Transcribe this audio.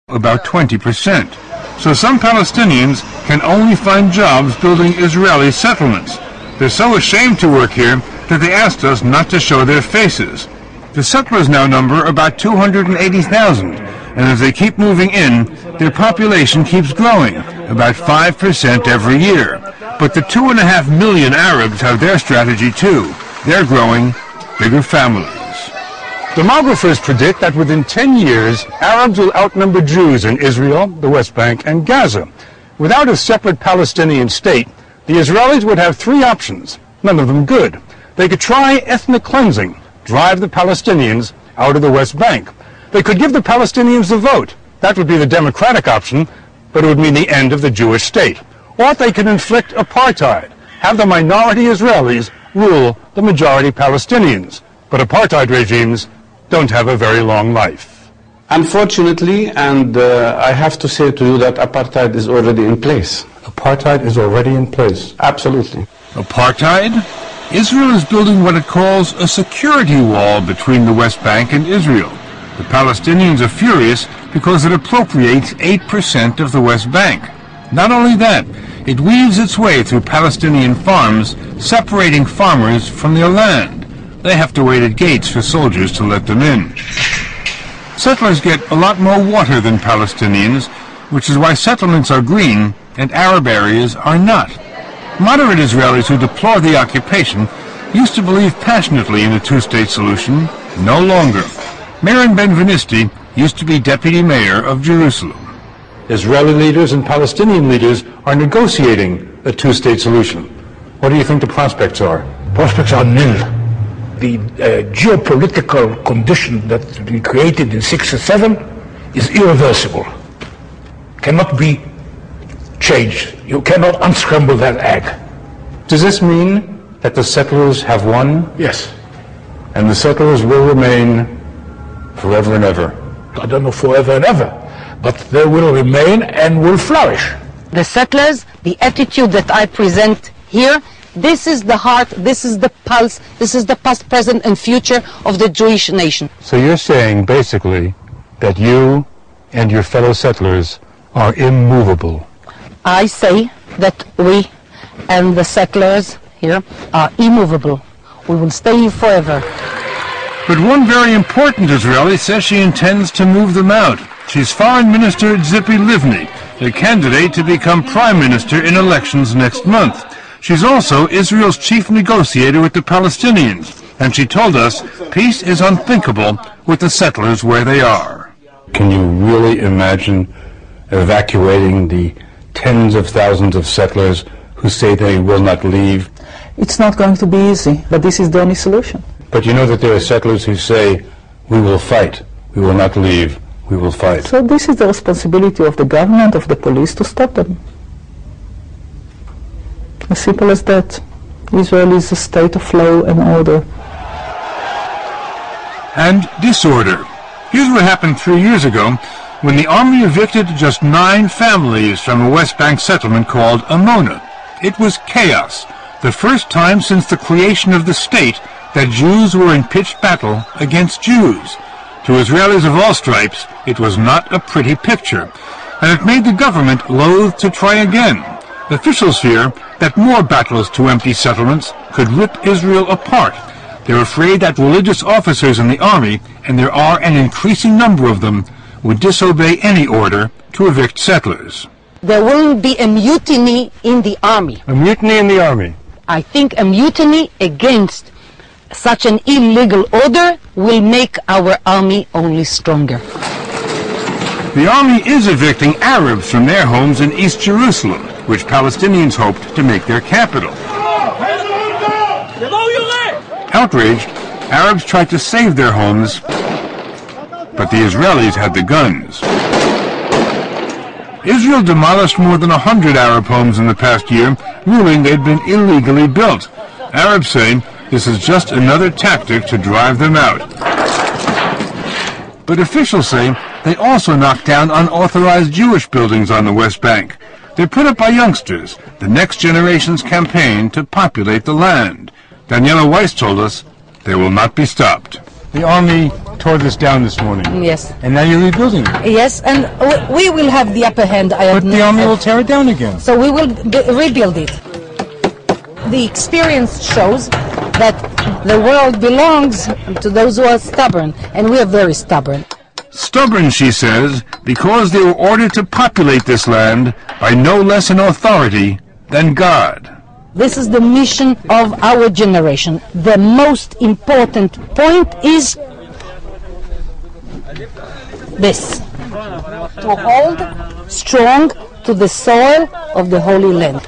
about 20%. So some Palestinians can only find jobs building Israeli settlements. They're so ashamed to work here that they asked us not to show their faces. The settlers now number about 280,000, and as they keep moving in, their population keeps growing, about 5% every year. But the 2.5 million Arabs have their strategy too. They're growing bigger families. Demographers predict that within 10 years, Arabs will outnumber Jews in Israel, the West Bank, and Gaza. Without a separate Palestinian state, the Israelis would have three options, none of them good. They could try ethnic cleansing, drive the Palestinians out of the West Bank. They could give the Palestinians the vote. That would be the democratic option, but it would mean the end of the Jewish state. Or they could inflict apartheid, have the minority Israelis rule the majority Palestinians. But apartheid regimes don't have a very long life. Unfortunately, and I have to say to you that apartheid is already in place. Apartheid is already in place. Absolutely. Apartheid? Israel is building what it calls a security wall between the West Bank and Israel. The Palestinians are furious because it appropriates 8% of the West Bank. Not only that, it weaves its way through Palestinian farms, separating farmers from their land. They have to wait at gates for soldiers to let them in. Settlers get a lot more water than Palestinians, which is why settlements are green and Arab areas are not. Moderate Israelis who deplore the occupation used to believe passionately in a two-state solution. No longer. Meron Ben-Venisti used to be deputy mayor of Jerusalem. Israeli leaders and Palestinian leaders are negotiating a two-state solution. What do you think the prospects are? Prospects are nil. The geopolitical condition that we created in 1967 is irreversible. Cannot be changed. You cannot unscramble that egg. Does this mean that the settlers have won? Yes. And the settlers will remain forever and ever? I don't know forever and ever, but they will remain and will flourish. The settlers, the attitude that I present here, this is the heart, this is the pulse, this is the past, present, and future of the Jewish nation. So you're saying, basically, that you and your fellow settlers are immovable? I say that we and the settlers here are immovable. We will stay here forever. But one very important Israeli says she intends to move them out. She's Foreign Minister Tzipi Livni, the candidate to become Prime Minister in elections next month. She's also Israel's chief negotiator with the Palestinians, and she told us peace is unthinkable with the settlers where they are. Can you really imagine evacuating the tens of thousands of settlers who say they will not leave? It's not going to be easy, but this is the only solution. But you know that there are settlers who say, we will fight, we will not leave, we will fight. So this is the responsibility of the government, of the police, to stop them. As simple as that. Israel is a state of law and order. And disorder. Here's what happened 3 years ago when the army evicted just 9 families from a West Bank settlement called Amona. It was chaos, the first time since the creation of the state that Jews were in pitched battle against Jews. To Israelis of all stripes, it was not a pretty picture, and it made the government loath to try again. Officials fear that more battles to empty settlements could rip Israel apart. They're afraid that religious officers in the army, and there are an increasing number of them, would disobey any order to evict settlers. There will be a mutiny in the army. A mutiny in the army? I think a mutiny against such an illegal order will make our army only stronger. The army is evicting Arabs from their homes in East Jerusalem, which Palestinians hoped to make their capital. Outraged, Arabs tried to save their homes, but the Israelis had the guns. Israel demolished more than 100 Arab homes in the past year, ruling they'd been illegally built. Arabs say this is just another tactic to drive them out. But officials say they also knocked down unauthorized Jewish buildings on the West Bank. They're put up by youngsters, the next generation's campaign to populate the land. Daniela Weiss told us they will not be stopped. The army tore this down this morning. Yes. And now you're rebuilding it. Yes, and we will have the upper hand. But the army will tear it down again. So we will rebuild it. The experience shows that the world belongs to those who are stubborn, and we are very stubborn. Stubborn, she says, because they were ordered to populate this land by no less an authority than God. This is the mission of our generation. The most important point is this: to hold strong to the soil of the Holy Land.